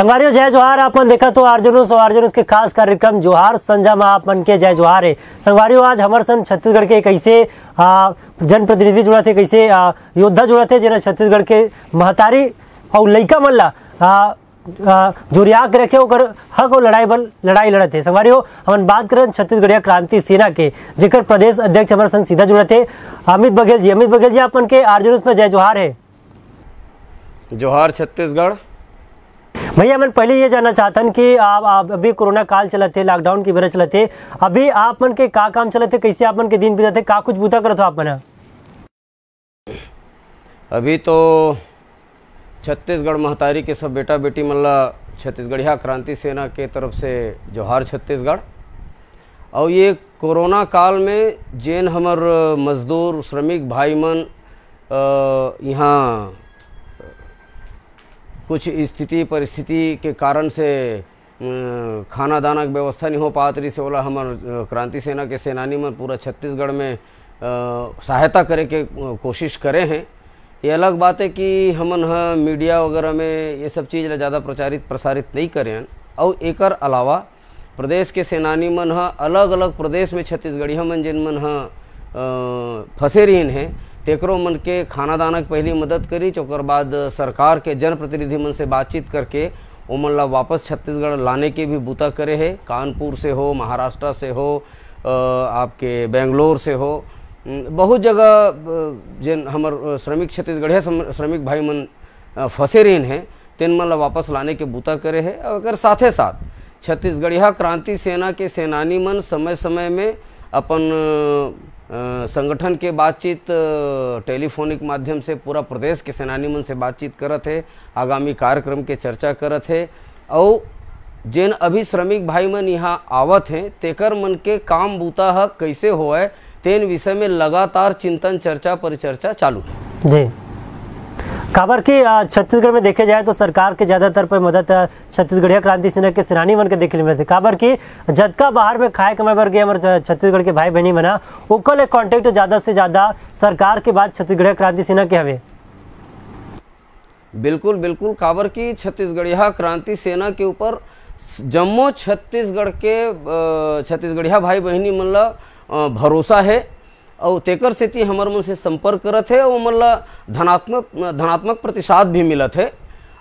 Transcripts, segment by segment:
संगवारियों जय जोहार। आपन देखा तो आर्जनुस के खास कार्यक्रम जोहार संजा में आपन के जय जोहार है। संगवारियों आज हमारे संग छत्तीसगढ़ के कैसे जनप्रतिनिधि जुड़ा थे, कैसे योद्धा जुड़ा थे जिन्हें छत्तीसगढ़ के महतारी और लइका मन ला जुरिया के रखे ओकर हक और लड़ाई लड़त है। संगवारियों हम बात करें छत्तीसगढ़िया क्रांति सेना के जेकर प्रदेश अध्यक्ष हमारे संग सीधा जुड़ा थे अमित बघेल जी आपन के आर्जनुस में जय जोहार है। जोहार छत्तीसगढ़। भैया मैं पहले ये जानना चाहता हूँ कि आप अभी कोरोना काल चलते, लॉकडाउन की वजह चलते, अभी आप मन के का काम चलते, कैसे आप मन के दिन बीतते, का कुछ बूता करत हो आप मन? अभी तो छत्तीसगढ़ महतारी के सब बेटा बेटी मन ला छत्तीसगढ़िया क्रांति सेना के तरफ से जोहार छत्तीसगढ़। और ये कोरोना काल में जेन हमर मजदूर श्रमिक भाई मन यहाँ कुछ स्थिति परिस्थिति के कारण से खाना दाना की व्यवस्था नहीं हो पात रही से बोला हमार क्रांति सेना के सेनानी मन पूरा छत्तीसगढ़ में सहायता करे के कोशिश करे हैं। ये अलग बात है कि हमन मीडिया वगैरह में ये सब चीज़ ज़्यादा प्रसारित नहीं करें। और एकर अलावा प्रदेश के सेनानी मन अलग अलग प्रदेश में छत्तीसगढ़िया मन जिन मन फंसे रहीन हैं तेकरो मन के खाना दाना के पहली मदद करी, ओकर बाद सरकार के जनप्रतिनिधि मन से बातचीत करके ओमन ला वापस छत्तीसगढ़ लाने के भी बूता करे है। कानपुर से हो, महाराष्ट्र से हो, आपके बेंगलोर से हो, बहुत जगह जिन हमर श्रमिक छत्तीसगढ़िया श्रमिक भाई मन फंसे रहीन हैं तेन मन ला वापस लाने के बूता करे है। और साथे साथ छत्तीसगढ़िया क्रांति सेना के सेनानी मन समय समय में अपन संगठन के बातचीत टेलीफोनिक माध्यम से पूरा प्रदेश के सेनानी मन से बातचीत करत है, आगामी कार्यक्रम के चर्चा करत है। और जिन अभी श्रमिक भाई मन यहाँ आवत हैं तेकर मन के काम बूता ह कैसे होए तेन विषय में लगातार चिंतन चर्चा परिचर्चा चालू है जी। काबर की छत्तीसगढ़ में देखे जाए तो सरकार के ज्यादातर पर मदद छत्तीसगढ़िया क्रांति सेना के सेनानी मन के देखे ले मिलते। काबर की जतका बाहर में खाए कमाए बर गए हमारे छत्तीसगढ़ के भाई बहनी बना ओकर कॉन्टेक्ट ज्यादा से ज्यादा सरकार के बाद छत्तीसगढ़िया क्रांति सेना के हवे। बिल्कुल बिल्कुल। काबर की छत्तीसगढ़िया क्रांति सेना के ऊपर जम्मो छत्तीसगढ़िया भाई बहनी मन ला भरोसा है और तेकर सेती हमर मन से संपर्क करत है और मन ला धनात्मक प्रतिसाद भी मिलत है।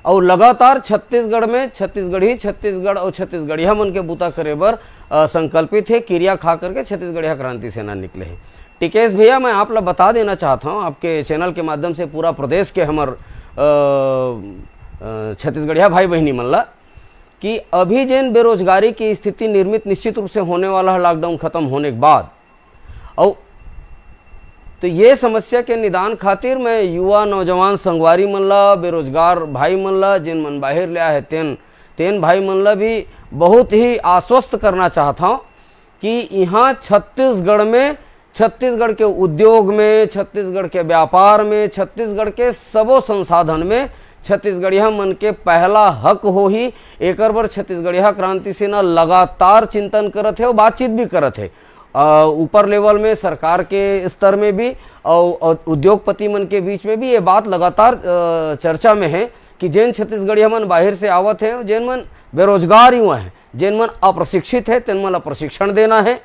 और लगातार छत्तीसगढ़ में छत्तीसगढ़ और छत्तीसगढ़िया मन के बूता करे बर संकल्पित है। क्रिया खा करके छत्तीसगढ़िया क्रांति सेना निकले है। टिकेश भैया मैं आप ला बता देना चाहता हूँ आपके चैनल के माध्यम से पूरा प्रदेश के हमर छत्तीसगढ़िया भाई बहनी मन ला कि अभी जिन बेरोजगारी की स्थिति निर्मित निश्चित रूप से होने वाला है लॉकडाउन खत्म होने के बाद। और तो ये समस्या के निदान खातिर मैं युवा नौजवान संगवारी मन ला, बेरोजगार भाई मन ला जिन मन बाहर ले आए तेन भाई मन ला भी बहुत ही आश्वस्त करना चाहता हूँ कि यहाँ छत्तीसगढ़ के उद्योग में, छत्तीसगढ़ के व्यापार में, छत्तीसगढ़ के सबो संसाधन में छत्तीसगढ़िया मन के पहला हक हो ही। एकर बर छत्तीसगढ़िया क्रांति सेना लगातार चिंतन करत है और बातचीत भी करत है ऊपर लेवल में, सरकार के स्तर में भी और उद्योगपति मन के बीच में भी। ये बात लगातार चर्चा में है कि जिन छत्तीसगढ़िया मन बाहर से आवत हैं, जिन मन बेरोजगार युवा हैं, जिन मन अप्रशिक्षित है तेन मन ला प्रशिक्षण देना है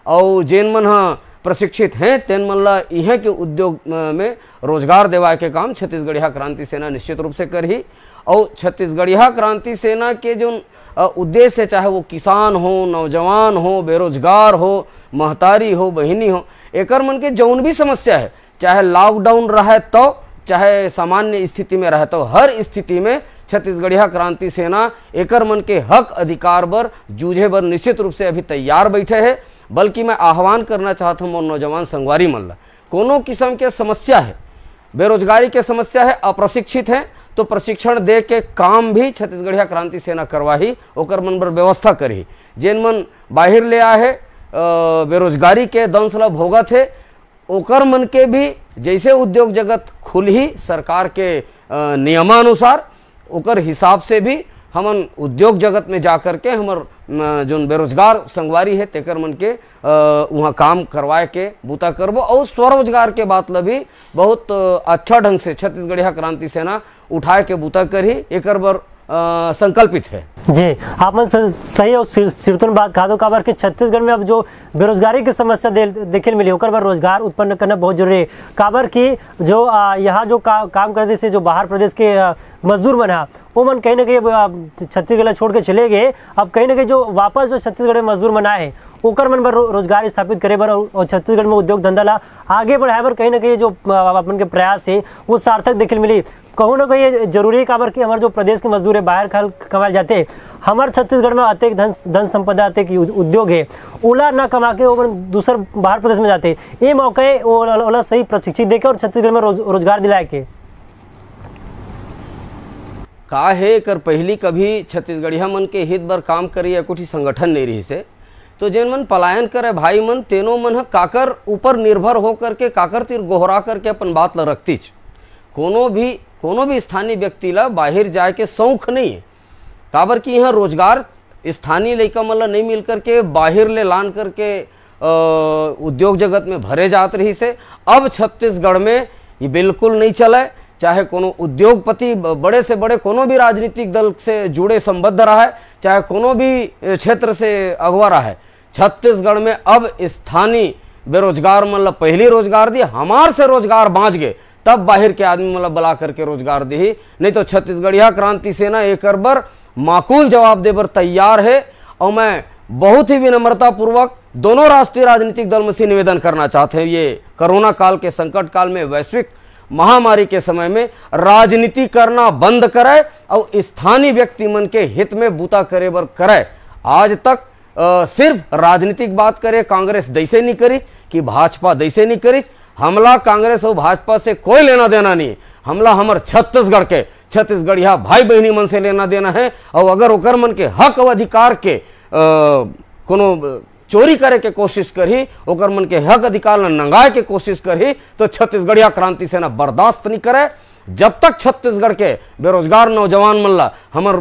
और जिन मन प्रशिक्षित हैं तेन मन ला यहाँ के उद्योग में रोजगार देवाए के काम छत्तीसगढ़िया क्रांति सेना निश्चित रूप से कर ही। और छत्तीसगढ़िया क्रांति सेना के जो उद्देश्य चाहे वो किसान हो, नौजवान हो, बेरोजगार हो, महतारी हो, बहिनी हो, एकर मन के जौन भी समस्या है, चाहे लॉकडाउन रहे तो चाहे सामान्य स्थिति में रहे तो हर स्थिति में छत्तीसगढ़िया क्रांति सेना एकर मन के हक अधिकार बर जूझे बर निश्चित रूप से अभी तैयार बैठे है। बल्कि मैं आह्वान करना चाहता हूँ नौजवान संगवारी मन ला, कोनो किस्म के समस्या है, बेरोजगारी के समस्या है, अप्रशिक्षित है तो प्रशिक्षण दे के काम भी छत्तीसगढ़िया क्रांति सेना करवाही, ओकर मन बर व्यवस्था करी। जिन मन बाहर ले आए है बेरोजगारी के दंश ला भोगत है ओकर मन के भी जैसे उद्योग जगत खुल ही सरकार के नियमानुसार ओकर हिसाब से भी हमन उद्योग जगत में जा कर के हमर जो बेरोजगार संगवारी है तेकर मन के वहाँ काम करवाए के बूता करबो। और स्वरोजगार के बात ला भी बहुत अच्छा ढंग से छत्तीसगढ़िया क्रांति सेना उठाए के बूता करही। एकर बर संकल्पित है। जी, आपने सही और सिरतुन बात कहा दो काबर कि छत्तीसगढ़ में अब जो बेरोजगारी की समस्या देखे मिली होकर पर रोजगार उत्पन्न करना बहुत जरूरी है। काबर की जो यहाँ जो काम करते से जो बाहर प्रदेश के मजदूर बना वो मन कहीं ना कहीं छत्तीसगढ़ छोड़ के चले गए। अब कहीं ना कहीं जो वापस जो छत्तीसगढ़ में मजदूर बना है ओकर मन पर रोजगार स्थापित करे बर और छत्तीसगढ़ में उद्योग धंधा ला आगे बढ़ाए बर कहीं ना कहीं जो अपन के प्रयास है वो सार्थक देखे मिली। कहूँ ना कहीं जरूरी है काबर कि हमारे जो प्रदेश के मजदूर है बाहर कमाए जाते, हमारे छत्तीसगढ़ में अत्यधिक धन संपदा अत्यधिक उद्योग है, ओला ना कमा के वो दूसर बाहर प्रदेश में जाते। ये मौके ओला सही प्रशिक्षित देके और छत्तीसगढ़ में रोजगार दिलाए के का है कर पहली कभी छत्तीसगढ़िया मन के हित बर काम करे या कुछ संगठन नहीं रही से तो जेन मन पलायन करे भाई मन तेनो मन काकर ऊपर निर्भर हो करके काकर तीर गोहरा करके अपन बात ला रखतीच। कोनो भी स्थानीय व्यक्ति ला बाहर जाए के शौक नहीं है, काबर कि यहाँ रोजगार स्थानीय लइका मन ला नहीं मिल करके बाहर ले लान करके उद्योग जगत में भरे जात रही से। अब छत्तीसगढ़ में ये बिल्कुल नहीं चले, चाहे कोनो उद्योगपति बड़े से बड़े कोनो भी राजनीतिक दल से जुड़े संबद्ध रहा है, चाहे कोनो भी क्षेत्र से अगवा रहा है, छत्तीसगढ़ में अब स्थानीय बेरोजगार मतलब पहली रोजगार दी हमार से रोजगार बाँच गए तब बाहर के आदमी मतलब बुला करके रोजगार दी। नहीं तो छत्तीसगढ़िया क्रांति सेना एक बार माकूल जवाब दे बर तैयार है। और मैं बहुत ही विनम्रता पूर्वक दोनों राष्ट्रीय राजनीतिक दल में से निवेदन करना चाहते हैं, ये कोरोना काल के संकट काल में वैश्विक महामारी के समय में राजनीति करना बंद करे और स्थानीय व्यक्ति मन के हित में बूता करे बर करे। आज तक सिर्फ राजनीतिक बात करे कांग्रेस दैसे नहीं करी कि भाजपा दैसे नहीं करी। हमला कांग्रेस और भाजपा से कोई लेना देना नहीं, हमला हमार छत्तीसगढ़ के छत्तीसगढ़िया भाई बहनी मन से लेना देना है। और अगर ओकर मन के हक और अधिकार के कोनो चोरी करे के कोशिश करी, ओकर मन के हक अधिकार न नंगाए के कोशिश करी तो छत्तीसगढ़िया क्रांति सेना बर्दाश्त नहीं करे। जब तक छत्तीसगढ़ के बेरोजगार नौजवान मन ला हमर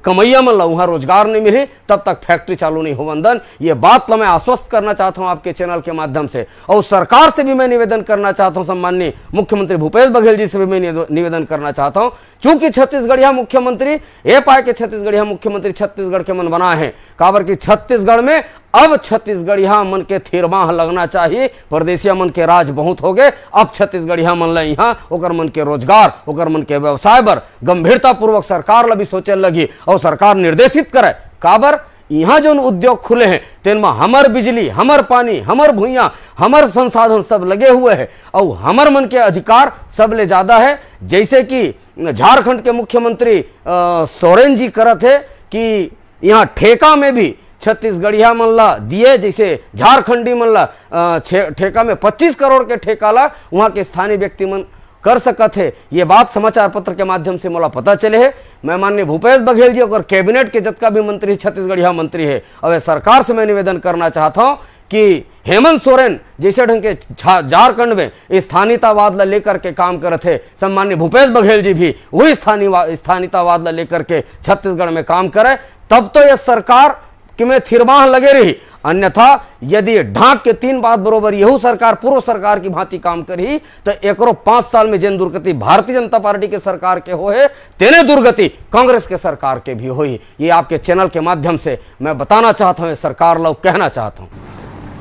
कमैया मन ला वहाँ रोजगार नहीं मिली तब तक फैक्ट्री चालू नहीं होवंदन। ये बात ला मैं आश्वस्त करना चाहता हूँ आपके चैनल के माध्यम से। और सरकार से भी मैं निवेदन करना चाहता हूँ, सम्माननीय मुख्यमंत्री भूपेश बघेल जी से भी मैं निवेदन करना चाहता हूँ। चूंकि छत्तीसगढ़िया मुख्यमंत्री ये पाए के छत्तीसगढ़िया मुख्यमंत्री छत्तीसगढ़ के मन बना है, काबर की छत्तीसगढ़ में अब छत्तीसगढ़िया मन के थिरबाह लगना चाहिए। परदेसिया मन के राज बहुत हो गए, अब छत्तीसगढ़िया मन ला यहाँ ओकर मन के रोजगार ओकर मन के व्यवसाय बर गंभीरता पूर्वक सरकार ला भी सोचे लगी और सरकार निर्देशित करे। काबर यहाँ जो उद्योग खुले हैं तेन में हमर बिजली हमर पानी हमर भुइया हमर संसाधन सब लगे हुए हैं और हमर मन के अधिकार सब ले ज्यादा है। जैसे कि झारखंड के मुख्यमंत्री सोरेन जी करत है कि यहाँ ठेका में भी छत्तीसगढ़िया मन ला दिए, जैसे झारखंडी मन ला ठेका में 25 करोड़ के ठेका ला वहाँ के स्थानीय व्यक्ति मन कर सकत है। ये बात समाचार पत्र के माध्यम से मोला पता चले है। मैं माननीय भूपेश बघेल जी और कैबिनेट के जितना भी मंत्री छत्तीसगढ़िया मंत्री है और सरकार से मैं निवेदन करना चाहता हूँ कि हेमंत सोरेन जैसे ढंग के झारखंड में स्थानीयतावाद ला लेकर के काम करते थे, सम्माननीय भूपेश बघेल जी भी वही स्थानीयतावाद ला लेकर के छत्तीसगढ़ में काम करे, तब तो यह सरकार कि में थिरबाह लगे रही। अन्यथा यदि ढाक के 3 बात बरोबर यहू सरकार पूर्व सरकार की भांति काम करी तो एकरो 5 साल में जिन दुर्गति भारतीय जनता पार्टी के सरकार के हो है तेने दुर्गति कांग्रेस के सरकार के भी हुई। ये आपके चैनल के माध्यम से मैं बताना चाहता हूँ, सरकार लोग कहना चाहता हूँ।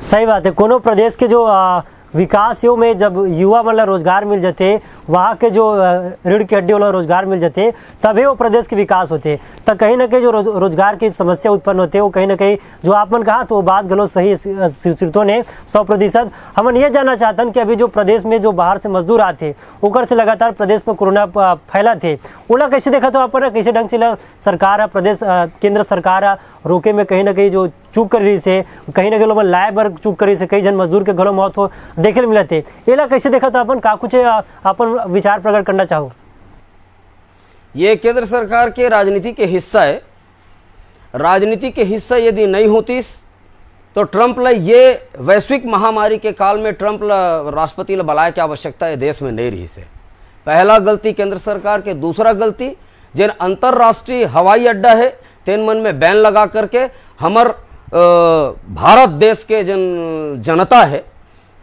सही बात है। कोनो प्रदेश के जो विकास यो में जब युवा मतलब रोजगार मिल जाते, वहाँ के जो रीढ़ की हड्डी वाला रोजगार मिल जाते तभी वो प्रदेश के विकास होते। तो कहीं ना कहीं जो रोजगार की समस्या उत्पन्न होते वो कहीं ना कहीं जो आपने कहा तो वो बात गलो सही सिरतों ने 100%। हम ये जानना चाहते हैं कि अभी जो प्रदेश में जो बाहर से मजदूर आते ओकर से लगातार प्रदेश में कोरोना फैला थे, ओला कैसे देखा तो अपन कैसे ढंग से सरकार प्रदेश केंद्र सरकार रोके में कहीं ना कहीं जो चूक कर रही से, कहीं ना कहीं लाए बर चूक कर रही से, कई जन मजदूर के घरों मौत हो देखे मिले थे। एला कैसे देखा था अपन का कुछ अपन विचार प्रकट करना चाहो? ये केंद्र सरकार के राजनीति के हिस्सा है। राजनीति के हिस्सा यदि नहीं होती तो ट्रंप ला ये वैश्विक महामारी के काल में ट्रंप ला राष्ट्रपति ला बुलाए की आवश्यकता है देश में नहीं रही से। पहला गलती केंद्र सरकार के, दूसरा गलती जिन अंतरराष्ट्रीय हवाई अड्डा है तेन मन में बैन लगा करके हमर भारत देश के जनता है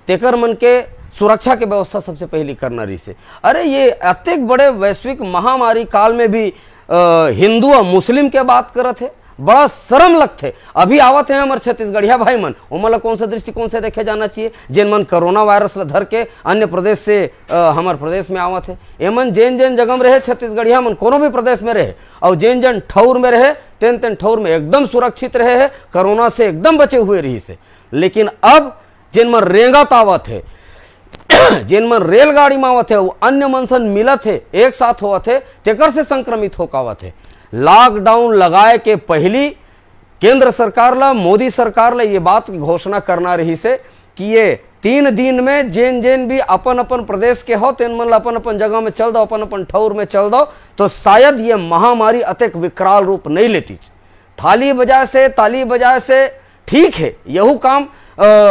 तेकर मन के सुरक्षा के व्यवस्था सबसे पहले करना रही से। अरे ये अत्यधिक बड़े वैश्विक महामारी काल में भी हिंदू और मुस्लिम के बात करत है, बड़ा शर्म लगते। अभी आवत है हमारे छत्तीसगढ़िया भाई मन, ओमन कौन सा दृष्टिकोण से देखे जाना चाहिए, जिन मन कोरोना वायरस धर के अन्य प्रदेश से हमारे प्रदेश में आवत है। एमन जेन जेन जगह में रहे छत्तीसगढ़िया मन, कोनो भी प्रदेश में रहे और जेन जेन ठौर में रहे तेन तेन ठौर में एकदम सुरक्षित रहे है, कोरोना से एकदम बचे हुए रही से। लेकिन अब जिन मन रेंगत आवत है, जिन मन रेलगाड़ी में आवत है, वो अन्य मन सन मिलत है, एक साथ होवत है, तेकर से संक्रमित होकावत है। लॉकडाउन लगाए के पहली केंद्र सरकार ला, मोदी सरकार ला ये बात की घोषणा करना रही से कि ये 3 दिन में जेन जेन भी अपन अपन प्रदेश के हो तेन मन अपन अपन जगह में चल दो, अपन अपन ठौर में चल दो, तो शायद ये महामारी अत्यक विकराल रूप नहीं लेती। ताली बजाए से ठीक है, यहू काम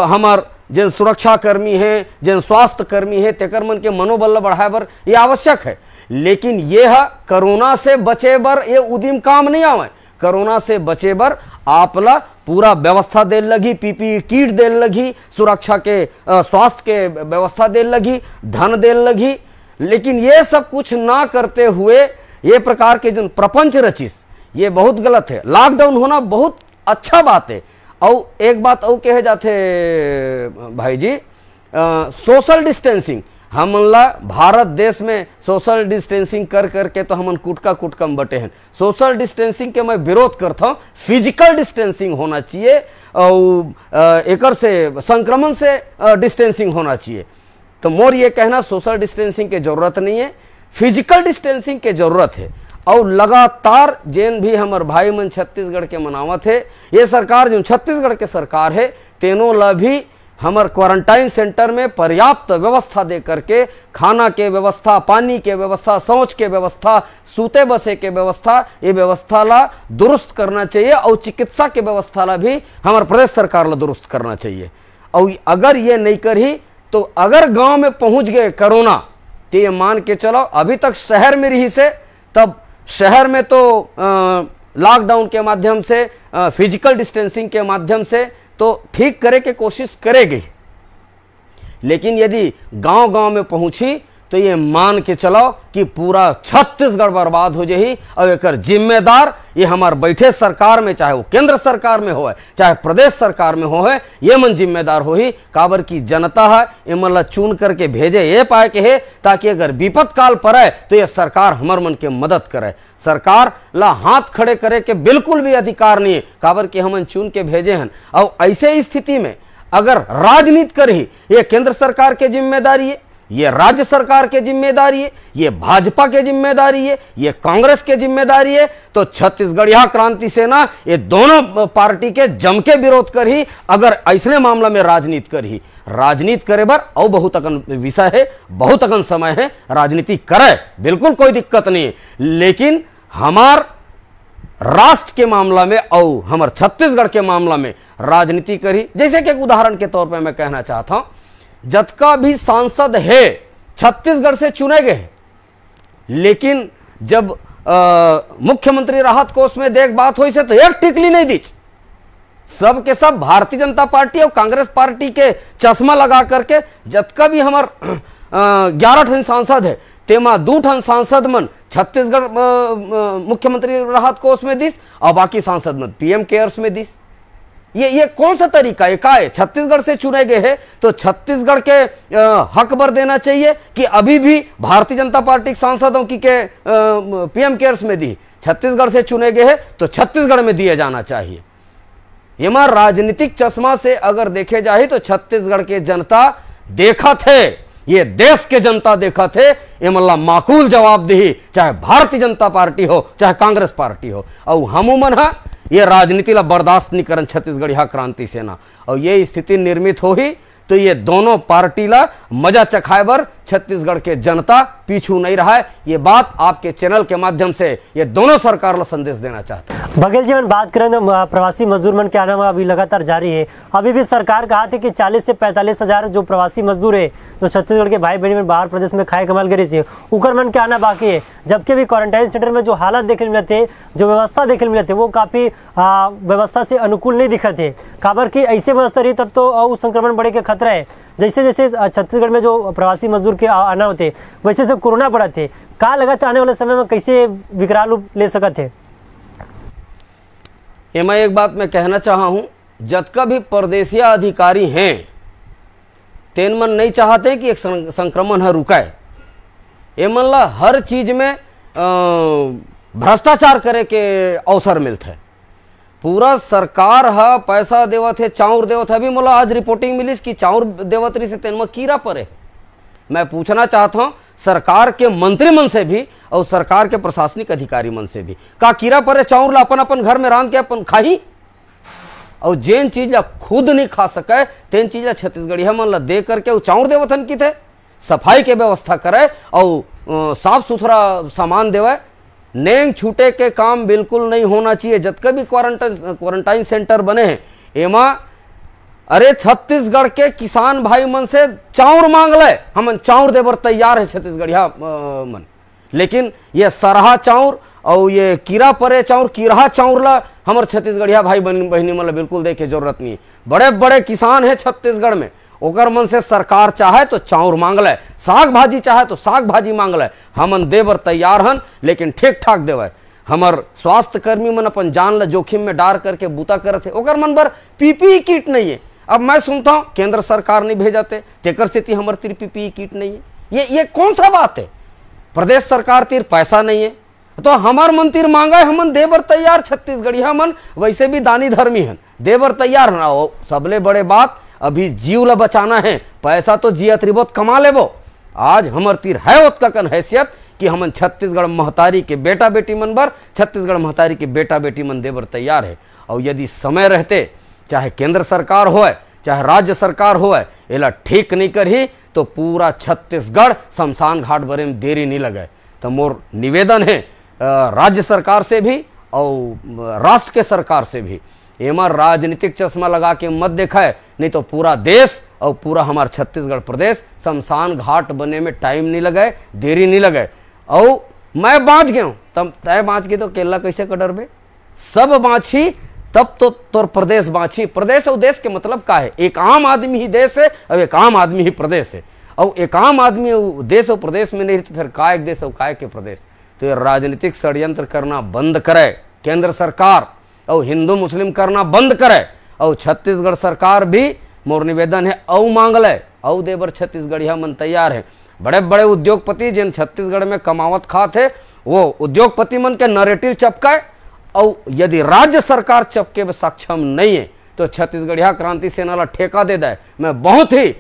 हमार जिन सुरक्षा कर्मी हैं, जिन स्वास्थ्य कर्मी है, तेकर मन के मनोबल बढ़ाए बर ये आवश्यक है। लेकिन यह कोरोना से बचे बर ये उदिम काम नहीं आवे। कोरोना से बचे बर आपला पूरा व्यवस्था दे लगी, पीपीई किट दे लगी, सुरक्षा के स्वास्थ्य के व्यवस्था दे लगी, धन दे लगी। लेकिन ये सब कुछ ना करते हुए ये प्रकार के जो प्रपंच रचिस, ये बहुत गलत है। लॉकडाउन होना बहुत अच्छा बात है। और एक बात और कहे जाते भाई जी, सोशल डिस्टेंसिंग हमला भारत देश में सोशल डिस्टेंसिंग कर करके तो हमन कुटकम बटे हैं। सोशल डिस्टेंसिंग के मैं विरोध करता हूँ, फिजिकल डिस्टेंसिंग होना चाहिए और एकर से संक्रमण से डिस्टेंसिंग होना चाहिए। तो मोर ये कहना सोशल डिस्टेंसिंग की जरूरत नहीं है, फिजिकल डिस्टेंसिंग की जरूरत है। और लगातार जेन भी हमार भाई मन छत्तीसगढ़ के मनावत है, ये सरकार जो छत्तीसगढ़ के सरकार है तेनों ला भी हमार क्वारंटाइन सेंटर में पर्याप्त व्यवस्था दे करके खाना के व्यवस्था, पानी के व्यवस्था, शौच के व्यवस्था, सूते बसे के व्यवस्था, ये व्यवस्था ला दुरुस्त करना चाहिए। और चिकित्सा के व्यवस्था ला भी हमारे प्रदेश सरकार ला दुरुस्त करना चाहिए। और अगर ये नहीं करी तो अगर गांव में पहुंच गए कोरोना तो ये मान के चलो अभी तक शहर में रही से, तब शहर में तो लॉकडाउन के माध्यम से, फिजिकल डिस्टेंसिंग के माध्यम से तो ठीक करे के कोशिश करेगी। लेकिन यदि गांव गांव में पहुंची तो ये मान के चलो कि पूरा छत्तीसगढ़ बर्बाद हो जाही। और एक जिम्मेदार ये हमारे बैठे सरकार में, चाहे वो केंद्र सरकार में हो चाहे प्रदेश सरकार में हो, ये मन जिम्मेदार हो ही। काबर की जनता है ये मन ला चुन करके भेजे ये पाए के है, ताकि अगर विपत काल पड़े तो ये सरकार हमार मन के मदद करे। सरकार ला हाथ खड़े करे के बिल्कुल भी अधिकार नहीं है, काबर की हमन चुन के भेजे हैं। और ऐसे स्थिति में अगर राजनीति करी, ये केंद्र सरकार की जिम्मेदारी है, ये राज्य सरकार की जिम्मेदारी है, ये भाजपा की जिम्मेदारी है, ये कांग्रेस की जिम्मेदारी है। तो छत्तीसगढ़िया क्रांति सेना ये दोनों पार्टी के जम के विरोध कर ही, अगर ऐसने मामला में राजनीति कर ही, राजनीति करे बर और बहुत अगन विषय है, बहुत अगन समय है, राजनीति करे बिल्कुल कोई दिक्कत नहीं है। लेकिन हमार राष्ट्र के मामला में और हमारे छत्तीसगढ़ के मामला में राजनीति करी। जैसे कि एक उदाहरण के तौर पर मैं कहना चाहता हूं, जतका भी सांसद है छत्तीसगढ़ से चुने गए, लेकिन जब मुख्यमंत्री राहत कोष में देख बात हुई से तो एक टिकली नहीं दी। सब के सब भारतीय जनता पार्टी और कांग्रेस पार्टी के चश्मा लगा करके जतका भी हमार 11 ठन सांसद है, तेमा 2 ठन सांसद मन छत्तीसगढ़ मुख्यमंत्री राहत कोष में दिस और बाकी सांसद मन पीएम केयर्स में दिस। ये कौन सा तरीका है? का है छत्तीसगढ़ से चुने गए हैं तो छत्तीसगढ़ के हक बर देना चाहिए कि अभी भी भारतीय जनता पार्टी के सांसदों की के पीएम केयर्स में दी? छत्तीसगढ़ से चुने गए हैं तो छत्तीसगढ़ में दिया जाना चाहिए। ये राजनीतिक चश्मा से अगर देखे जाए तो छत्तीसगढ़ के जनता देखा थे, ये देश के जनता देखा थे, ये मल्ला माकूल जवाब दी, चाहे भारतीय जनता पार्टी हो चाहे कांग्रेस पार्टी हो। और हमूमन है ये राजनीति ला बर्दाश्त नहीं करन छत्तीसगढ़िया क्रांति सेना। और ये स्थिति निर्मित हो ही तो ये दोनों पार्टी ला मजा चखाए बर छत्तीसगढ़ के जनता पीछू नहीं रहा है। ये बात आपके चैनल के माध्यम से ये दोनों सरकार ला संदेश देना चाहते हैं। बघेल जी, बात करें तो प्रवासी मजदूर मन के आना अभी लगातार जारी है। अभी भी सरकार कहा थी कि 40 से 45 हजार जो प्रवासी मजदूर है जो छत्तीसगढ़ के भाई बहनी में बाहर प्रदेश में खाए कमाल करी से उकर मन के आना बाकी है। जबकि भी क्वारंटाइन सेंटर में जो हालात देखने मिले थे, जो व्यवस्था देखने मिले थे, वो काफ़ी व्यवस्था से अनुकूल नहीं दिखा थे। काबर की ऐसे व्यवस्था रही तब तो संक्रमण बढ़े के खतरा है। जैसे जैसे छत्तीसगढ़ में जो प्रवासी मजदूर के आना होते वैसे से कोरोना बढ़ा थे। का लगत आने वाले समय में कैसे विकराल रूप ले सकत है? मैं एक बात मैं कहना चाहा हूं, जतका भी परदेसिया अधिकारी हैं तेन मन नहीं चाहते कि एक संक्रमण है रुकाए। ये मन ला हर चीज में भ्रष्टाचार करे के अवसर मिलते। पूरा सरकार हा पैसा देवत है, चाउर देवत है। अभी मोला आज रिपोर्टिंग मिली कि चाउर देवत रही से तेन में कीड़ा पड़े। मैं पूछना चाहता हूं सरकार के मंत्री मन से भी और सरकार के प्रशासनिक अधिकारी मन से भी, का कीड़ा पड़े चाउर ला अपन अपन घर में रांध के अपन खाही? और जेन चीज ला खुद नहीं खा सके तेन चीज ला छत्तीसगढ़िया मन ला दे करके वो चाउर देवथन की थे। सफाई के व्यवस्था करे और साफ सुथरा सामान देवे। नेंग छूटे के काम बिल्कुल नहीं होना चाहिए। जतके भी क्वारंटाइन सेंटर बने हैं एमा अरे छत्तीसगढ़ के किसान भाई मन से चाउर मांग ले, हम चाउर देवर तैयार है छत्तीसगढ़िया मन। लेकिन ये सरहा चाउर और ये कीड़ा परे चाउर, कीड़ा चाउर ला हमारे छत्तीसगढ़िया भाई बहनी मन बिल्कुल देखे जरूरत नहीं है। बड़े बड़े किसान है छत्तीसगढ़ में, ओकर मन से सरकार चाहे तो चाउर मांग ले, साग भाजी चाहे तो साग भाजी मांग ले, हमन देवर तैयार हन, लेकिन ठीक ठाक देवे। हमर स्वास्थ्य कर्मी मन अपन जान ला जोखिम में डाल करके बूता करते, ओकर मन पर पीपीई किट नहीं है। अब मैं सुनता हूं केंद्र सरकार नहीं भेजाते, तेकर से हमारे तीर पीपीई किट नहीं है। ये कौन सा बात है? प्रदेश सरकार तीर पैसा नहीं है तो हमार मन तीर मांगा है, हमन देवर तैयार। छत्तीसगढ़िया मन वैसे भी दानी धर्मी हन, देवर तैयार ना हो। सबले बड़े बात अभी जीव ला बचाना है, पैसा तो जियत रिबोत कमा लेबो। आज हमार तीर है ओतका कन हैसियत कि हमन छत्तीसगढ़ महतारी के बेटा बेटी मन बर, छत्तीसगढ़ महतारी के बेटा बेटी मन देवर तैयार है। और यदि समय रहते चाहे केंद्र सरकार होए चाहे राज्य सरकार होए एला ठीक नहीं करही तो पूरा छत्तीसगढ़ शमशान घाट भरे में देरी नहीं लगे। तो मोर निवेदन है राज्य सरकार से भी और राष्ट्र के सरकार से भी, एमा राजनीतिक चश्मा लगा के मत देखा है, नहीं तो पूरा देश और पूरा हमारा छत्तीसगढ़ प्रदेश शमशान घाट बने में टाइम नहीं लगे, देरी नहीं लगे। और मैं बाँच गया हूँ, तब तय बाँच गई तो केला कैसे कर डरबे? सब बाँची तब तो तोर प्रदेश बाँची। प्रदेश और देश के मतलब का है? एक आम आदमी ही देश है और एक आम आदमी ही प्रदेश है। और एक आम आदमी देश और प्रदेश में नहीं तो फिर काय देश और काय के प्रदेश? तो ये राजनीतिक षड्यंत्र करना बंद करे केंद्र सरकार, और हिंदू मुस्लिम करना बंद करे। और छत्तीसगढ़ सरकार भी मोर निवेदन है औ मांग ले, औ देवर छत्तीसगढ़िया मन तैयार है। बड़े बड़े उद्योगपति जिन छत्तीसगढ़ में कमावत खात है वो उद्योगपति मन के नरेटिव चपकाए। और यदि राज्य सरकार चपके में सक्षम नहीं है तो छत्तीसगढ़िया क्रांति सेना ला ठेका दे दे। मैं बहुत ही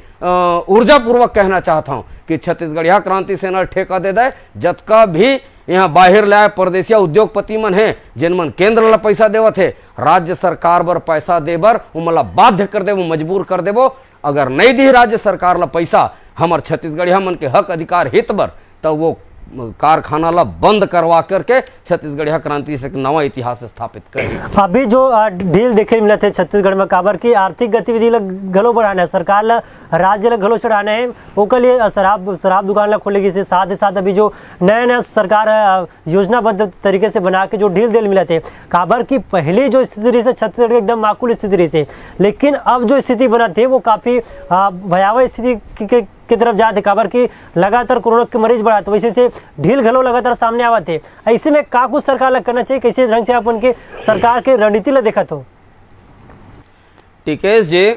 ऊर्जापूर्वक कहना चाहता हूं कि छत्तीसगढ़िया क्रांति सेना ला ठेका दे दे। जतका भी यहाँ बाहर लाए परदेसिया उद्योगपति मन है जिन मन केंद्र ला पैसा देवत है, राज्य सरकार बर पैसा दे बर उमला बाध्य कर देवो, मजबूर कर देवो। अगर नहीं दी राज्य सरकार ला पैसा हमार छत्तीसगढ़िया मन के हक अधिकार हित बर, तो वो कारखाना ला बंद करवा करके छत्तीसगढ़िया क्रांति से नवा इतिहास स्थापित करेगी। अभी जो ढील देखे मिले थे छत्तीसगढ़ में काबर की आर्थिक गतिविधि ला घलो बढ़ाना है, सरकार ला राज्य ला घलो चढ़ाना है, ओकर लिए शराब दुकान ला खोलेगी। से साथ ही साथ अभी जो नया सरकार योजनाबद्ध तरीके से बना के जो ढील देल मिले थे, काबर की पहले जो स्थिति रही से छत्तीसगढ़ एकदम माकूल स्थिति रही से, लेकिन अब जो स्थिति बना थे वो काफी भयावह स्थिति की तरफ जाते। काबर की लगातार कोरोना के मरीज बढ़ा, तो वैसे से ढील घलो लगातार सामने आवा थे। ऐसे में का कुछ सरकार ला करना चाहिए, कैसे ढंग से अपन के सरकार के रणनीति ला देखा तो? टिकेश जी,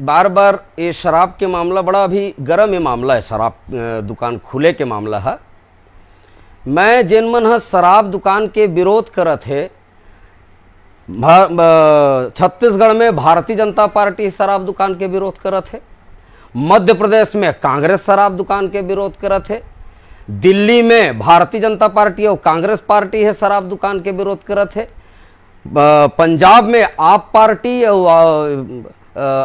बार बार ये शराब के मामला बड़ा अभी गर्म ये मामला है, शराब दुकान खुले के मामला है। मैं जिन मन है शराब दुकान के विरोध करत है, छत्तीसगढ़ में भारतीय जनता पार्टी शराब दुकान के विरोध करत है, मध्य प्रदेश में कांग्रेस शराब दुकान के विरोध करत है, दिल्ली में भारतीय जनता पार्टी और कांग्रेस पार्टी है शराब दुकान के विरोध करत है, पंजाब में आप पार्टी और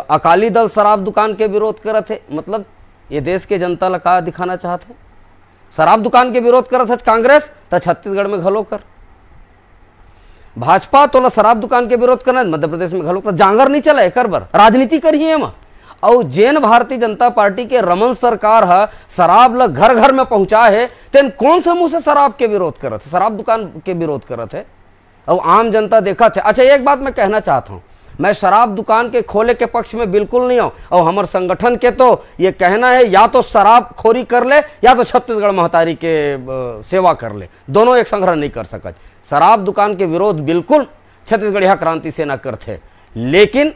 अकाली दल शराब दुकान के विरोध करत है। मतलब ये देश के जनता ला का दिखाना चाहते हैं? शराब दुकान के विरोध करत है कांग्रेस, तो छत्तीसगढ़ में घलो कर। भाजपा तो शराब दुकान के विरोध करना मध्य प्रदेश में घलो कर, जांगर नहीं चला एक बार राजनीति करिए एमा। और जैन भारतीय जनता पार्टी के रमन सरकार है शराब ला घर घर में पहुंचा है, तेन कौन से मुंह से शराब के विरोध करत है, शराब दुकान के विरोध करत है? और आम जनता देखा थे। अच्छा एक बात मैं कहना चाहता हूं, मैं शराब दुकान के खोले के पक्ष में बिल्कुल नहीं हूं। और हमारे संगठन के तो ये कहना है या तो शराब खोरी कर ले या तो छत्तीसगढ़ महतारी के सेवा कर ले, दोनों एक संग्रह नहीं कर सकत। शराब दुकान के विरोध बिल्कुल छत्तीसगढ़िया क्रांति सेना करते, लेकिन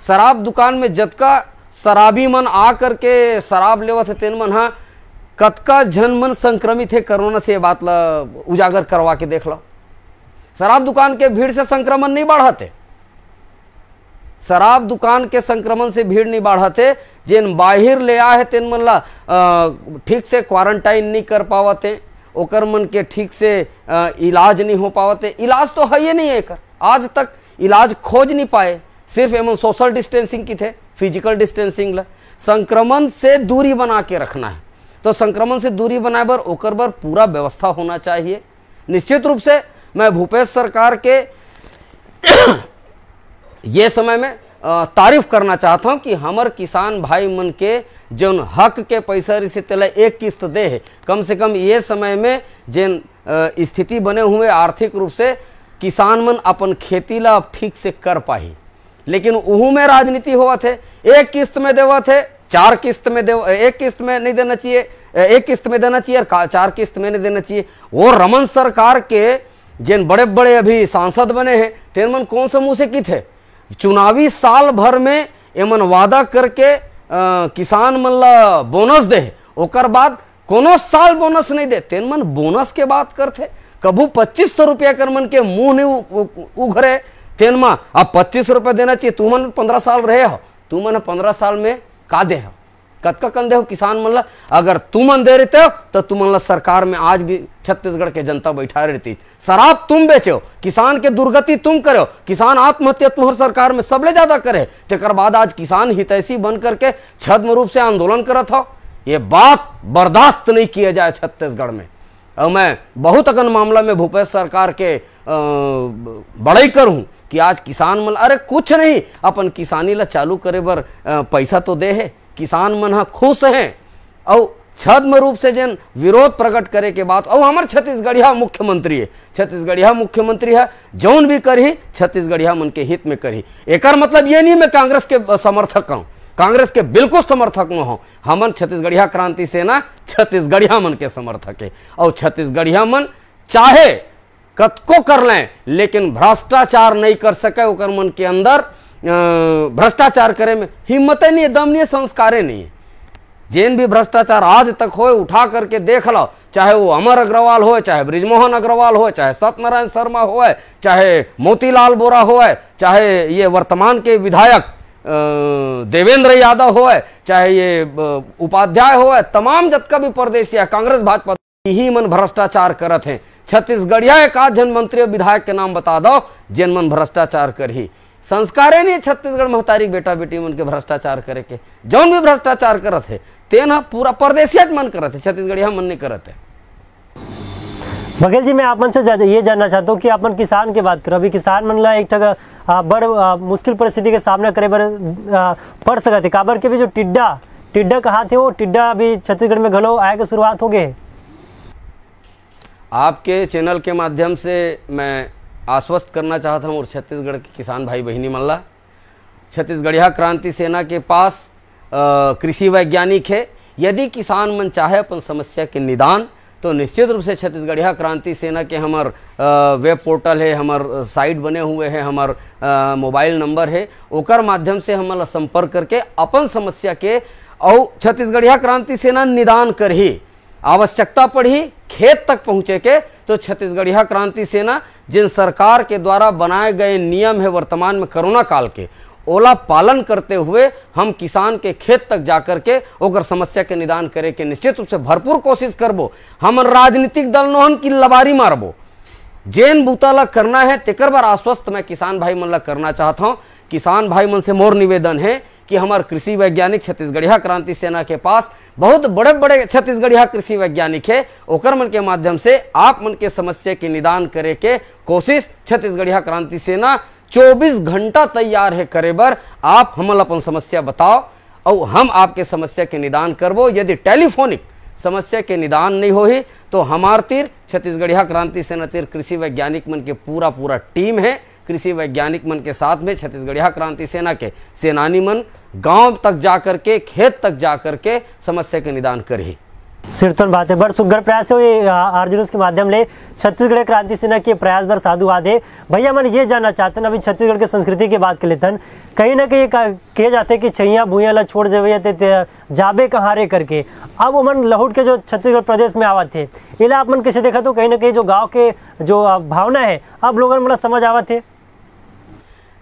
शराब दुकान में जतका शराबी मन आ करके शराब लेवत है तेन मन हाँ कतका जन मन संक्रमित है कोरोना से, बात ला उजागर करवा के देख लो। शराब दुकान के भीड़ से संक्रमण नहीं बढ़ाते, शराब दुकान के संक्रमण से भीड़ नहीं बढ़ाते। जिन बाहिर ले आ है तेन मन ला ठीक से क्वारंटाइन नहीं कर पावते, ओकर मन के ठीक से इलाज नहीं हो पावते। इलाज तो है ये नहीं है, आज तक इलाज खोज नहीं पाए, सिर्फ एमन सोशल डिस्टेंसिंग की थे, फिजिकल डिस्टेंसिंग ला। संक्रमण से दूरी बना के रखना है, तो संक्रमण से दूरी बनाए बर ओकर बर पूरा व्यवस्था होना चाहिए। निश्चित रूप से मैं भूपेश सरकार के ये समय में तारीफ करना चाहता हूं कि हमर किसान भाई मन के जौन हक के पैसा से तेला एक किस्त दे है, कम से कम ये समय में जिन स्थिति बने हुए आर्थिक रूप से किसान मन अपन खेती ला अब ठीक से कर पाही। लेकिन उहू में राजनीति हुआ थे, एक किस्त में देवा थे, 4 किस्त में दे, एक किस्त में नहीं देना चाहिए, एक किस्त में देना चाहिए और 4 किस्त में नहीं देना चाहिए। वो रमन सरकार के जिन बड़े बड़े अभी सांसद बने हैं तेन मन कौन सा मुंह से की थे, चुनावी साल भर में एमन वादा करके किसान मन ला बोनस दे, ओकर बाद कोनो साल बोनस नहीं दे, तेन मन बोनस के बात करते। कभू 2500 रुपया कर मन के मुंह नहीं उघरे तेन मा अब 25 रुपया देना चाहिए। तू मन 15 साल रहे हो, तू मन 15 साल में का दे हो, कतका कन दे हो किसान मन ला। अगर तू मन दे रहते हो तो तुम मन ला सरकार में आज भी छत्तीसगढ़ के जनता बैठा रहती। शराब तुम बेचो, किसान के दुर्गति तुम करो, किसान आत्महत्या तुम्हार सरकार में सबले ज्यादा करे, तेकर बाद आज किसान हितैषी बन करके छद्म रूप से आंदोलन करत हो। ये बात बर्दाश्त नहीं किया जाए छत्तीसगढ़ में। और मैं बहुत अगन मामला में भूपेश सरकार के बड़ाई करूं कि आज किसान मन अरे कुछ नहीं अपन किसानी ला चालू करे बर पैसा तो दे है, किसान मन हा खुश हैं। और छद्म रूप से जन विरोध प्रकट करे के बाद और हमारे छत्तीसगढ़िया मुख्यमंत्री है, छत्तीसगढ़िया मुख्यमंत्री है, जौन भी करही छत्तीसगढ़िया मन के हित में करही। एकर मतलब ये नहीं मैं कांग्रेस के समर्थक हूं, कांग्रेस के बिल्कुल समर्थक में हो। हमन छत्तीसगढ़िया क्रांति सेना छत्तीसगढ़िया मन के समर्थक है। और छत्तीसगढ़िया मन चाहे कतको कर लें लेकिन भ्रष्टाचार नहीं कर सके, ओकर मन के अंदर भ्रष्टाचार करे में हिम्मत नहीं है, दम नहीं है, संस्कारे नहीं है। जिन भी भ्रष्टाचार आज तक होए उठा करके देख लो, चाहे वो अमर अग्रवाल हो, चाहे बृजमोहन अग्रवाल हो, चाहे सत्यनारायण शर्मा हो, चाहे मोतीलाल बोरा हो, चाहे ये वर्तमान के विधायक देवेंद्र यादव हो, चाहे ये उपाध्याय हो, तमाम जतका भी परदेसी कांग्रेस भाजपा ही मन भ्रष्टाचार करत हैं। छत्तीसगढ़िया एक आध जन मंत्री और विधायक के नाम बता दो जिन मन भ्रष्टाचार कर ही। संस्कारे नहीं छत्तीसगढ़ महतारी बेटा बेटी मन के भ्रष्टाचार करे के, जौन भी भ्रष्टाचार करत है तेन पूरा परदेसियत मन करत है, छत्तीसगढ़िया मन नहीं करत है। बघेल जी मैं आप मन से ये जानना चाहता हूँ कि अपन किसान की बात करो, अभी किसान मन ला एक ठग बड़ मुश्किल परिस्थिति के सामना करे बर पड़ सकते, काबर के भी जो टिड्डा कहा थे वो टिड्डा अभी छत्तीसगढ़ में घलो आए के शुरुआत हो गए। आपके चैनल के माध्यम से मैं आश्वस्त करना चाहता हूँ और छत्तीसगढ़ के किसान भाई बहिनी मल्ला, छत्तीसगढ़िया क्रांति सेना के पास कृषि वैज्ञानिक है। यदि किसान मन चाहे अपन समस्या के निदान तो निश्चित रूप से छत्तीसगढ़िया क्रांति सेना के हमार वेब पोर्टल है, हमार साइट बने हुए हैं, हमार मोबाइल नंबर है, ओकर माध्यम से हमारा संपर्क करके अपन समस्या के और छत्तीसगढ़िया क्रांति सेना निदान कर ही आवश्यकता पड़ी खेत तक पहुंचे के तो छत्तीसगढ़िया क्रांति सेना जिन सरकार के द्वारा बनाए गए नियम है वर्तमान में कोरोना काल के, ओला पालन करते हुए हम किसान के खेत तक जाकर के ओकर समस्या के निदान करे के निश्चित रूप से भरपूर कोशिश करबो। हम राजनीतिक दल नोहन की लबारी मारबो, जेन बूता ला करना है तेकर बार आश्वस्त मैं किसान भाई मन ला करना चाहता हूँ। किसान भाई मन से मोर निवेदन है कि हमारे कृषि वैज्ञानिक छत्तीसगढ़िया क्रांति सेना के पास बहुत बड़े बड़े छत्तीसगढ़िया कृषि वैज्ञानिक है, ओकर मन के माध्यम से आप मन के समस्या के निदान करे के कोशिश छत्तीसगढ़िया क्रांति सेना 24 घंटा तैयार है करे बर। आप हमल अपन समस्या बताओ और हम आपके समस्या के निदान करबो। यदि टेलीफोनिक समस्या के निदान नहीं हो ही तो हमार तीर छत्तीसगढ़िया क्रांति सेना तीर कृषि वैज्ञानिक मन के पूरा टीम है, कृषि वैज्ञानिक मन के साथ में छत्तीसगढ़िया क्रांति सेना के सेनानी मन गांव तक जा करके, खेत तक जा करके समस्या के निदान करही। सिरतोन बात है बड़ सुग्घर प्रयास हो ये आरजुलूस के माध्यम ले छत्तीसगढ़ क्रांति सेना के प्रयास बर साधुवाद है। भैया मन ये जानना चाहते हैं, अभी छत्तीसगढ़ के संस्कृति की बात कर लेते हैं, कहीं ना कहीं कहे जाते हैं कि छैया भूया ला छोड़ जावे जाबे कहाँ रे करके। अब उमन लहुट के जो छत्तीसगढ़ प्रदेश में आवत थे, इला आप मन कैसे देखा तो कहीं ना कहीं जो गाँव के जो भावना है अब लोगन मतलब समझ आवत है।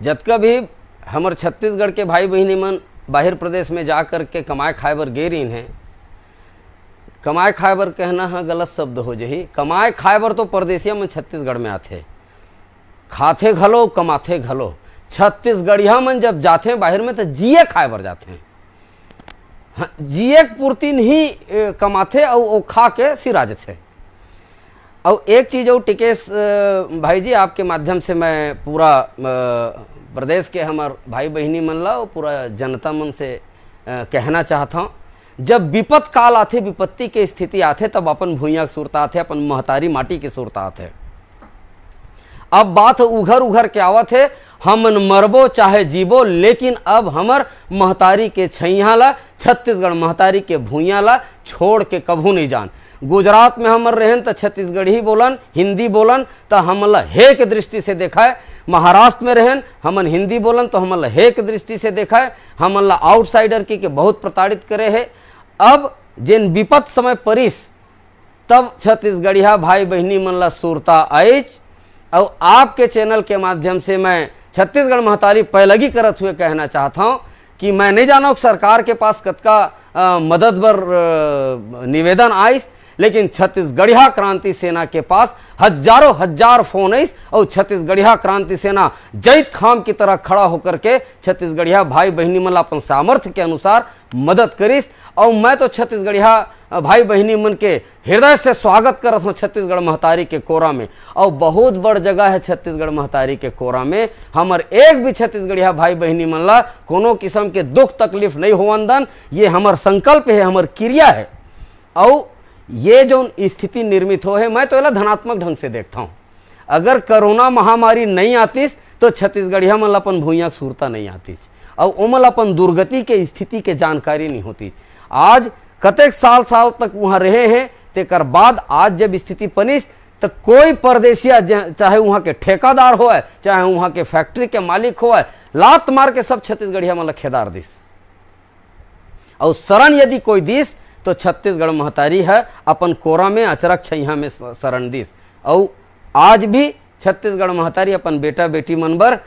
जबका भी हमारे छत्तीसगढ़ के भाई बहनी मन बाहर प्रदेश में जा करके कमाए खाए बर गे रही हैं, कमाए खाए बर कहना है गलत शब्द हो जही, कमाए खाए बर तो परदेसिया मन छत्तीसगढ़ में आते, खाते घलो कमाते घलो। छत्तीसगढ़िया मन जब जाते हैं बाहर में तो जिए खाए बर जाते हैं, हाँ, जिए पूर्ति नहीं कमाते और खा के सिरा जाते। और एक चीज़ और टिकेश भाई जी आपके माध्यम से मैं पूरा प्रदेश के हमार भाई बहनी मन ला और पूरा जनता मन से कहना चाहता हूँ, जब विपत काल आथे, विपत्ति के स्थिति आथे, तब अपन भूइया की सूरत आथे, अपन महतारी माटी की सूरत आथे। अब बात उघर उघर के आवत है, हमन मरबो चाहे जीबो, लेकिन अब हमर महतारी के छैया ला, छत्तीसगढ़ महतारी के भूइया ला छोड़ के कभू नहीं जान। गुजरात में हमर रहन तो छत्तीसगढ़ी बोलन, हिंदी बोलन तो हमन ला हे के दृष्टि से देखा है। महाराष्ट्र में रहन हमन हिंदी बोलन तो हमन ला हे के दृष्टि से देखा है। हमन ला आउटसाइडर के बहुत प्रताड़ित करे है। अब जिन विपत समय परिस तब छत्तीसगढ़िया भाई बहनी मन ला सुरता आइच। और आपके चैनल के माध्यम से मैं छत्तीसगढ़ महतारी पैलगी करत हुए कहना चाहता हूँ कि मैं नहीं जाना सरकार के पास कतका मदद बर निवेदन आइस, लेकिन छत्तीसगढ़िया क्रांति सेना के पास हजारों हजार फोन आइस और छत्तीसगढ़िया क्रांति सेना जैत खाम की तरह खड़ा होकर के छत्तीसगढ़िया भाई बहनी मन अपन सामर्थ्य के अनुसार मदद करिस। और मैं तो छत्तीसगढ़िया भाई बहनी मन के हृदय से स्वागत करत हूँ छत्तीसगढ़ महतारी के कोरा में। और बहुत बड़ जगह है छत्तीसगढ़ महतारी के कोरा में, हमर एक भी छत्तीसगढ़िया भाई बहनी मन ला कोनो किस्म के दुख तकलीफ नहीं होवन दन। ये हमर संकल्प है, हमर क्रिया है। और ये जो स्थिति निर्मित हो है, मैं तो एला धनात्मक ढंग से देखता हूँ। अगर कोरोना महामारी नहीं आतीस तो छत्तीसगढ़िया मन अपन भूइया सूरता नहीं आतीस और उमल अपन दुर्गति के स्थिति के जानकारी नहीं होती। आज कतेक साल तक वहाँ रहे हैं, तेकर बाद आज जब स्थिति बनिस तो कोई परदेसिया चाहे वहाँ के ठेकादार हो, चाहे वहाँ के फैक्ट्री के मालिक हो, लात मार के सब छत्तीसगढ़िया मन खेदार दिस। और शरण यदि कोई दिस तो छत्तीसगढ़ महतारी है अपन कोरा में अचरक छैया में शरण दिस। और आज भी छत्तीसगढ़ महतारी अपन बेटा बेटी मन बर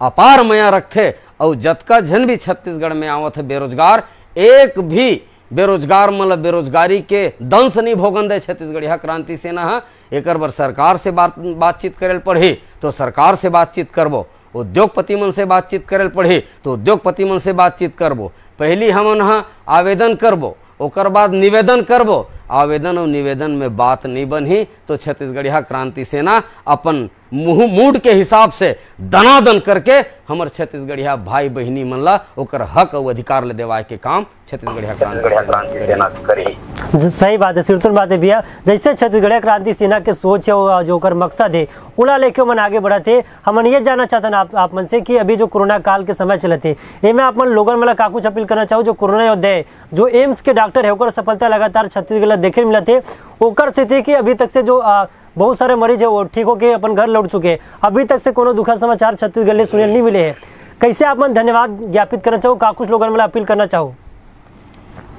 अपार माया रखते। और जतका जन भी छत्तीसगढ़ में आवत है बेरोजगार, एक भी बेरोजगार मतलब बेरोजगारी के दंश नहीं भोगन दे छत्तीसगढ़िया क्रांति सेना है। एक बार सरकार से बातचीत करे पड़े तो सरकार से बातचीत करबो, उद्योगपति मन से बातचीत करे पड़े तो उद्योगपति मन से बातचीत करबो। पहली हमन आवेदन करबो, ओकर बाद निवेदन करबो। आवेदन और निवेदन में बात नहीं बनी तो छत्तीसगढ़िया क्रांति सेना अपन मुंह मूड के हिसाब से दनादन करके हमर छत्तीसगढ़िया भाई बहनी मन ला ओकर हक और अधिकार ले देवाए के काम छत्तीसगढ़िया क्रांति सेना करी। सही बात है, सिरतुल बात है भैया। जैसे छत्तीसगढ़िया क्रांति सेना के सोच है जो कर मकसद है उला लेके मन आगे बढ़ा थे। हमन ये जानना चाहते हैं आप मन से कि अभी जो कोरोना काल के समय चले थे ये में आप मन लोगन मला का कुछ अपील करना चाहूँ। जो कोरोना योद्धा है, जो एम्स के डॉक्टर है, ओकर सफलता लगातार छत्तीसगढ़ देखे मिला थे। ओकर से थे कि अभी तक से जो बहुत सारे मरीज है वो ठीक होके अपन घर लौट चुके हैं, अभी तक से कोनो दुखद समाचार छत्तीसगढ़ ले सुने नहीं मिले हैं। कैसे आप मन धन्यवाद ज्ञापित करना चाहो, का कुछ लोगों में अपील करना चाहो?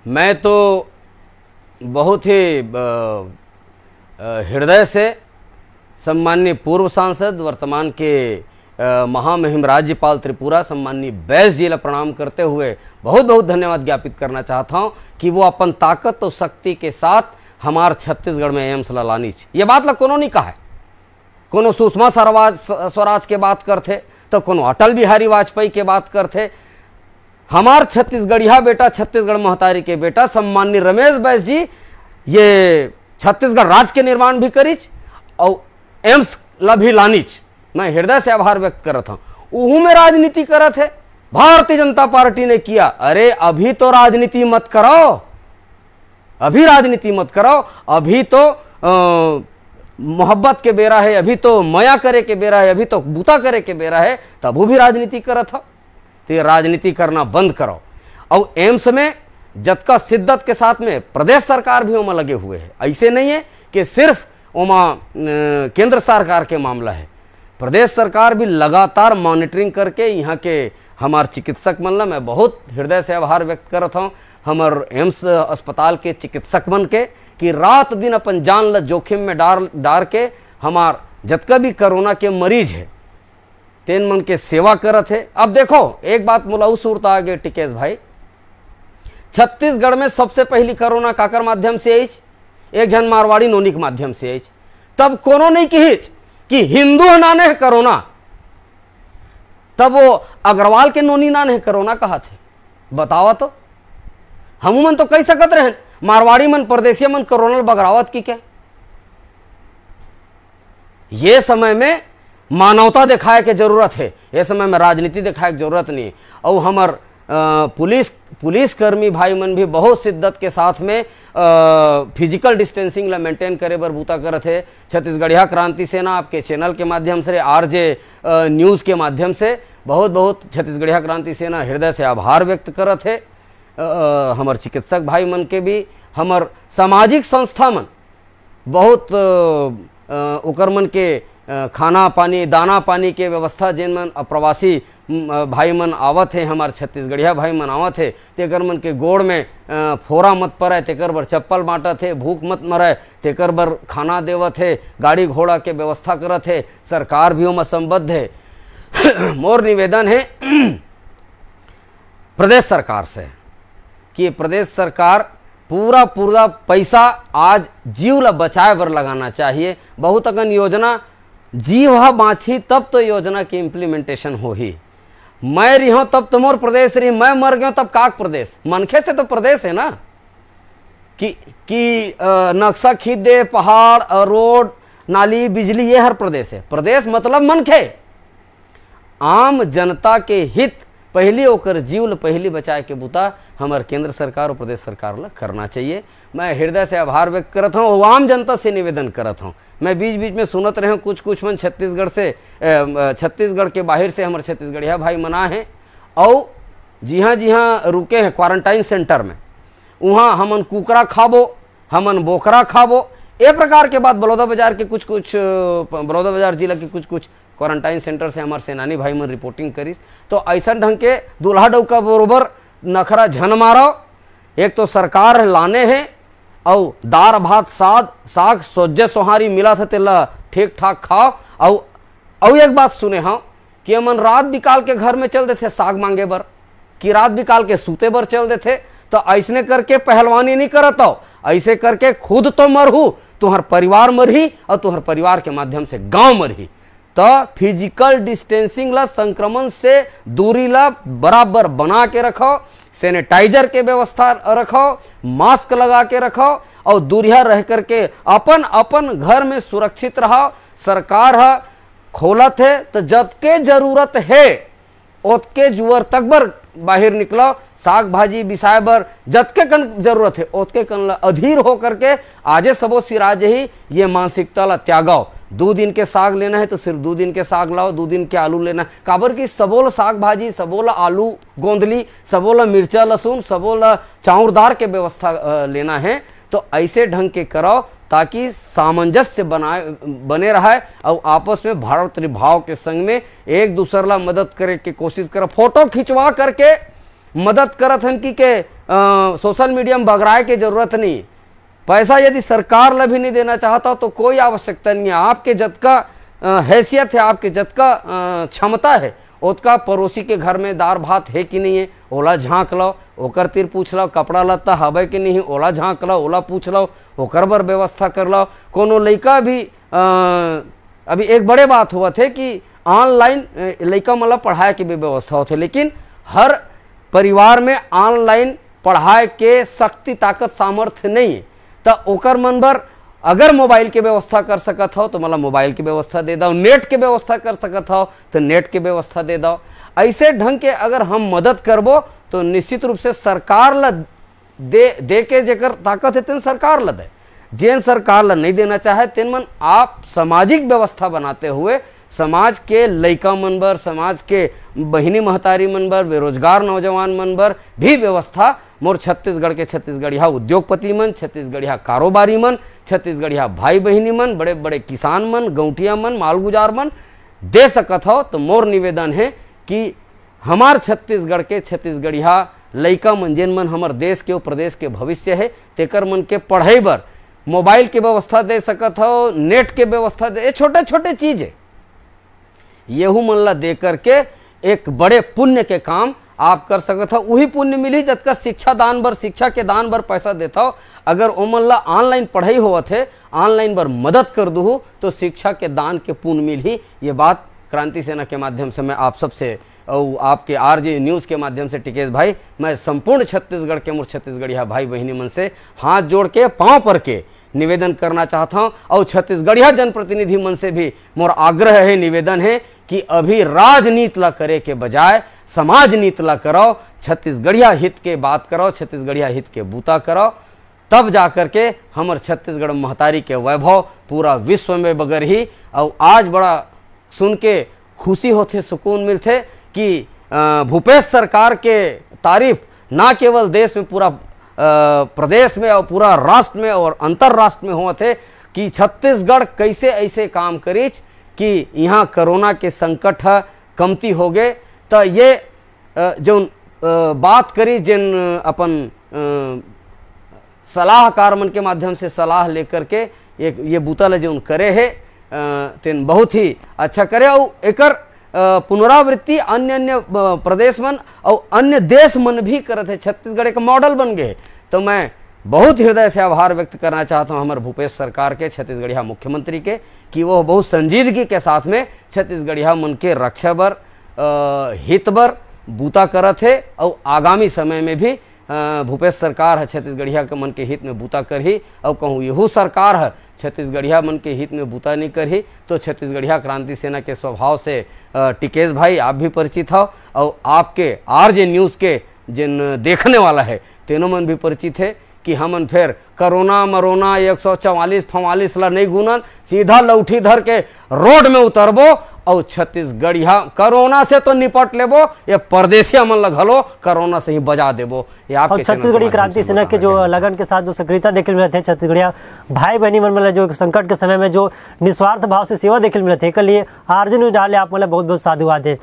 मैं तो बहुत ही हृदय से सम्माननीय पूर्व सांसद वर्तमान के महामहिम राज्यपाल त्रिपुरा सम्माननीय बैस जी ला प्रणाम करते हुए बहुत बहुत धन्यवाद ज्ञापित करना चाहता हूँ कि वो अपन ताकत और शक्ति के साथ हमार छत्तीसगढ़ में एम्स ला लानी। ये बात ला कोनो नहीं कहा है, कोनो सुषमा स्वराज के बात करते तो कोनो अटल बिहारी वाजपेयी के बात करते। हमार छत्तीसगढ़िया बेटा, छत्तीसगढ़ महतारी के बेटा सम्माननीय रमेश बैस जी ये छत्तीसगढ़ राज्य के निर्माण भी करीच और एम्स ला भी लानीच। मैं हृदय से आभार व्यक्त करता हूँ। उहू में राजनीति करत है, भारतीय जनता पार्टी ने किया। अरे अभी तो राजनीति मत करो, अभी राजनीति मत करो, अभी तो मोहब्बत के बेरा है, अभी तो मया करे के बेरा है, अभी तो बूता करे के बेरा है, तब वो भी राजनीति करत था। तो ये राजनीति करना बंद करो। और एम्स में जतका शिद्दत के साथ में प्रदेश सरकार भी वहाँ लगे हुए है। ऐसे नहीं है कि सिर्फ वहाँ केंद्र सरकार के मामला है, प्रदेश सरकार भी लगातार मॉनिटरिंग करके यहाँ के हमार चिकित्सक मन ला मैं बहुत हृदय से आभार व्यक्त करत हूँ, हमार एम्स अस्पताल के चिकित्सक मन के, कि रात दिन अपन जान ला जोखिम में डार के हमार जतका भी कोरोना के मरीज है तेन मन के सेवा करत है। अब देखो एक बात मुलाऊ सूरत आ गए टिकेश भाई, छत्तीसगढ़ में सबसे पहली कोरोना काकर माध्यम से आई, एक जन मारवाड़ी नोनी के माध्यम से आई। तब कोनो नहीं कहिच कि हिंदू नाने है कोरोना, तब वो अग्रवाल के नोनी नाने है कोरोना कहा थे, बतावा तो हम मन तो कह सकत रहे, मारवाड़ी मन परदेसी मन कोरोना बगरावत की क्या। ये समय में मानवता दिखाए के जरूरत है, ये समय में राजनीति दिखाए के जरूरत नहीं। और हमार पुलिस कर्मी भाई मन भी बहुत शिद्दत के साथ में फिजिकल डिस्टेंसिंग ला मेंटेन करे बर बूता करत है। छत्तीसगढ़िया क्रांति सेना आपके चैनल के माध्यम से, आरजे न्यूज़ के माध्यम से बहुत बहुत छत्तीसगढ़िया क्रांति सेना हृदय से आभार व्यक्त करत है। हमार चिकित्सक भाई मन के भी, हमार सामाजिक संस्था मन बहुत ओकर मन के खाना पानी दाना पानी के व्यवस्था जिन मन अप्रवासी भाई मन आवत है, हमार छत्तीसगढ़िया भाई मन आवत है, तेकर मन के गोड़ में फोरा मत पड़े, तेकर बर चप्पल बांटत है, भूख मत मरे तेकर बर खाना देवत है, गाड़ी घोड़ा के व्यवस्था करत है, सरकार भी ओमा संबद्ध है। मोर निवेदन है प्रदेश सरकार से कि प्रदेश सरकार पूरा पैसा आज जीव ला बचाए बर लगाना चाहिए। बहुत अगन योजना जीव हा बाँची तब तो योजना की इम्प्लीमेंटेशन हो ही। मैं रही हूँ तब तो मोर प्रदेश रही, मैं मर गया तब काक प्रदेश, मनखे से तो प्रदेश है ना, कि नक्शा खींच दे, पहाड़ रोड नाली बिजली, ये हर प्रदेश है। प्रदेश मतलब मनखे, आम जनता के हित पहली ओकर जीव पहली बचाए के बुता हमार केंद्र सरकार और प्रदेश सरकार ला करना चाहिए। मैं हृदय से आभार व्यक्त करत हूँ और आम जनता से निवेदन करत हूँ। मैं बीच बीच में सुनत रहे हूँ कुछ मन छत्तीसगढ़ के बाहर से हमारे छत्तीसगढ़िया भाई मना है, और जी हाँ रुके हैं क्वारंटाइन सेंटर में, वहाँ हमन कुकरा खाबो, हमन बोकरा खाबो, ए प्रकार के बात बलौदाबाजार के कुछ बलौदाबाजार जिला के कुछ क्वारंटाइन सेंटर से हमारे सेनानी भाई मन रिपोर्टिंग करीस। तो ऐसा ढंग के दूल्हा डौका बरोबर नखरा झन मारो, एक तो सरकार लाने हैं और दार भात साग सोजे सोहारी मिला था तेला ठीक ठाक खाओ। और एक बात सुने हाँ कि हमन रात बिकाल के घर में चल देते साग मांगे बर, कि रात बिकाल के सूते बर चल देते। तो ऐसने करके पहलवानी नहीं करत हो, ऐसे करके खुद तो मरहू, तुम्हार परिवार मरही और तुम्हार परिवार के माध्यम से गांव मरही। तो फिजिकल डिस्टेंसिंग ला, संक्रमण से दूरी ला बराबर बना के रखो, सैनिटाइजर के व्यवस्था रखो, मास्क लगा के रखो और दूरिया रह करके अपन घर में सुरक्षित रहो। सरकार है खोलत है तो जतके जरूरत है ओतके जुअर तक बर बाहर निकलो, साग भाजी बिसाए बर जतके कन जरूरत है ओतके कन अधीर हो करके आजे सबो सिराज ही ये मानसिकता ला त्यागो। 2 दिन के साग लेना है तो सिर्फ 2 दिन के साग लाओ, 2 दिन के आलू लेना है, काबर की सबोला साग भाजी, सबोला आलू गोंदली, सबोला मिर्चा लहसुन, सबोला चाउरदार के व्यवस्था लेना है। तो ऐसे ढंग के करो ताकि सामंजस्य बने रहे और आपस में भारत भाव के संग में एक दूसरे ला मदद करे के कोशिश करो। फोटो खिंचवा करके मदद करत हन कि सोशल मीडिया में बगराए के जरूरत नहीं। पैसा यदि सरकार ला भी नहीं देना चाहता तो कोई आवश्यकता नहीं है। आपके जतका हैसियत है, आपके जतका क्षमता है, ओतका पड़ोसी के घर में दार भात है कि नहीं है ओला झाँक लो, ओकर तीर पूछ लो, कपड़ा लत्ता हवे कि नहीं ओला झाँक लो, ओला पूछ लो, ओकर बर व्यवस्था कर लो। कोनो लड़का भी अभी एक बड़े बात हुआ थे कि ऑनलाइन लड़का मतलब पढ़ाए की भी व्यवस्था होते, लेकिन हर परिवार में ऑनलाइन पढ़ाए के शक्ति ताकत सामर्थ्य नहीं है। तो ओकर मन बर अगर मोबाइल के व्यवस्था कर सकत हो तो मतलब मोबाइल की व्यवस्था दे दो, नेट के व्यवस्था कर सकत हो तो नेट के व्यवस्था दे दो। ऐसे ढंग के अगर हम मदद करबो तो निश्चित रूप से सरकार ला दे के जेकर ताकत है तेन सरकार ला दे। जेन सरकार ला नहीं देना चाहे तेन मन आप सामाजिक व्यवस्था बनाते हुए समाज के लइका मन बर, समाज के बहिनी महतारी मन बर, बेरोजगार नौजवान मन बर भी व्यवस्था मोर छत्तीसगढ़ के छत्तीसगढ़िया उद्योगपति मन, छत्तीसगढ़िया कारोबारी मन, छत्तीसगढ़िया भाई बहिनी मन, बड़े बड़े किसान मन, गौटिया मन, मालगुजार मन दे सकत हो। तो मोर निवेदन है कि हमार छत्तीसगढ़ के छत्तीसगढ़िया लइका मन जेन मन हमार देश के और प्रदेश के भविष्य है तेकर मन के पढ़ाई बर मोबाइल के व्यवस्था दे सकत हो, नेट के व्यवस्था दे, ये छोटे छोटे चीज है, येहू मन ला दे करके एक बड़े पुण्य के काम आप कर सकत हो। वही पुण्य मिली जतका शिक्षा दान बर, शिक्षा के दान बर पैसा देता हो। अगर ओमन ला ऑनलाइन पढ़ाई होवत है, ऑनलाइन बर मदद कर दूँ तो शिक्षा के दान के पुण्य मिली। ये बात क्रांति सेना के माध्यम से मैं आप सबसे और आपके आरजे न्यूज़ के माध्यम से टिकेश भाई मैं संपूर्ण छत्तीसगढ़ के मोर छत्तीसगढ़िया भाई बहिनी मन से हाथ जोड़ के पांव पर के निवेदन करना चाहता हूं। और छत्तीसगढ़िया जनप्रतिनिधि मन से भी मोर आग्रह है, निवेदन है कि अभी राजनीति ला करे के बजाय समाज नीति ला करो, छत्तीसगढ़िया हित के बात करो, छत्तीसगढ़िया हित के बूता करो, तब जाकर के हमार छत्तीसगढ़ महतारी के वैभव पूरा विश्व में बगर ही। और आज बड़ा सुन के खुशी होते, सुकून मिलते कि भूपेश सरकार के तारीफ ना केवल देश में, पूरा प्रदेश में और पूरा राष्ट्र में और अंतर्राष्ट्र में हुआ थे कि छत्तीसगढ़ कैसे ऐसे काम करीच कि यहाँ कोरोना के संकट है कमती हो गए। तो ये जो बात करी जिन अपन सलाहकार मन के माध्यम से सलाह लेकर के ये बूता ले जो करे है तेन बहुत ही अच्छा करे। और एकर पुनरावृत्ति अन्य अन्य प्रदेश मन और अन्य देश मन भी करते हैं, छत्तीसगढ़ एक मॉडल बन गए। तो मैं बहुत हृदय से आभार व्यक्त करना चाहता हूं हमारे भूपेश सरकार के, छत्तीसगढ़िया मुख्यमंत्री के, कि वो बहुत संजीदगी के साथ में छत्तीसगढ़िया मन के रक्षा बर, हित बर बूता करत है। और आगामी समय में भी भूपेश सरकार है छत्तीसगढ़िया के मन के हित में बूता कर ही। और कहूँ यहू सरकार है छत्तीसगढ़िया मन के हित में बूता नहीं कर ही तो छत्तीसगढ़िया क्रांति सेना के स्वभाव से टिकेश भाई आप भी परिचित हो और आपके आरजे न्यूज़ के जिन देखने वाला है तेनों मन भी परिचित है कि हमन फिर करोना मरोना 144 ला नहीं गुनन, सीधा लौठी धर के रोड में उतरबो और छत्तीसगढ़िया कोरोना से तो निपट लेबो, ये परदेसिया मन लगलो कोरोना से ही बजा देबो। ये आपके छत्तीसगढ़ी क्रांति सेना के जो लगन के साथ जो सक्रियता देखने मिले थे, छत्तीसगढ़िया भाई बहनी मन मतलब जो संकट के समय में जो निस्वार्थ भाव से सेवा देखने मिले थे, के लिए आरजे न्यूज़ डाले आप मतलब बहुत बहुत साधुवाद है।